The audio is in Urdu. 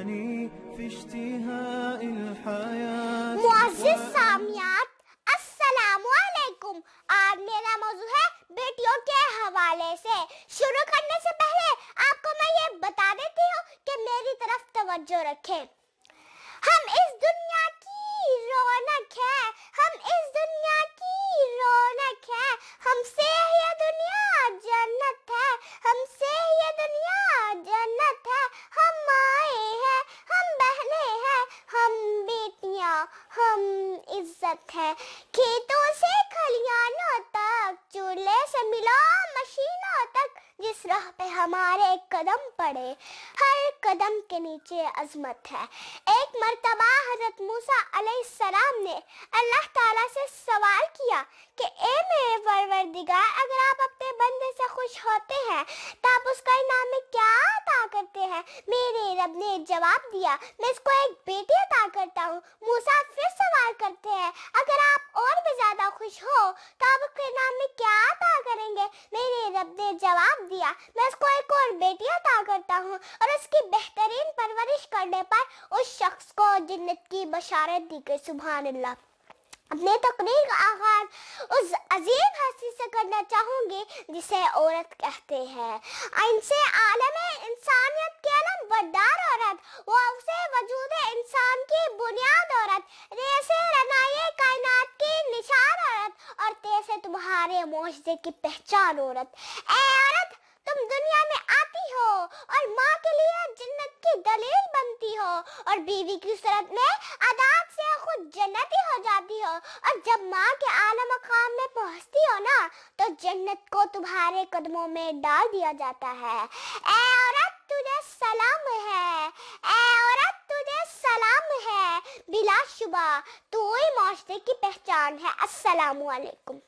أنني في اشتهاء الحياة. معزز سامعات السلام علیکم. آج میرا موضوع ہے بیٹیوں کے حوالے سے. شروع کرنے سے پہلے آپ کو میں یہ بتا دیتی ہوں کہ میری طرف توجہ رکھیں. ہم اس دنیا کی رونق ہے, ہم اس دنیا کی رونق ہے, ہم سے یہ دنیا جنت ہے, ہم سے یہ دنیا جنت ہے. ہم مائیں ہیں, ہم بہنیں ہیں, ہم بیٹیاں, ہم عزت ہے. کھیتوں سے کھلیانوں تک, چولہے سے ملوں مشینوں تک, جس راہ پہ ہمارے قدم پڑے ہر قدم کے نیچے عظمت ہے. ایک مرتبہ حضرت موسیٰ علیہ السلام نے اللہ تعالیٰ سے سوال کیا کہ اے میرے پروردگار, اگر آپ اپنے بندے سے خوش ہوتے ہیں تو آپ اس کا انعام میں کیا عطا کرتے ہیں؟ میرے رب نے جواب دیا, میں اس کو ایک بیٹی عطا کرتا ہوں. موسیٰ پھر سوال کرتے ہیں, اگر آپ اور بھی زیادہ خوش ہو تو آپ اس کے انعام میں کیا عطا کریں گے؟ میرے رب نے جواب دیا, میں اس کو ایک اور بیٹی عطا کرتا ہوں اور اس کی بہترین پرورش کرنے پر اس شخص کو جنت کی بشارت دی گئی. سبحان اللہ. اپنے تقریر کا آغاز اس عظیم ہستی سے کرنا چاہوں گی جسے عورت کہتے ہیں. ان سے عالم انسانیت کی علم بردار عورت, وہ اسے وجود انسان کی بنیاد عورت, ریسے رنائے کائنات کی نشان عورت, اور تیسے تمہارے معجزے کی پہچان عورت. اے عورت, تم دنیا میں آتی ہو اور ماں کے لیے جنت کی دلیل بنتی ہو, اور بیوی کی صورت میں عادات سے خود جنتی ہو جاتی ہو, اور جب ماں کے اعلیٰ مقام میں پہنچتی ہو نا تو جنت کو تمہارے قدموں میں ڈال دیا جاتا ہے. اے عورت تجھے سلام ہے, اے عورت تجھے سلام ہے, بلا شبہ تو ہی معاشرے کی پہچان ہے. السلام علیکم.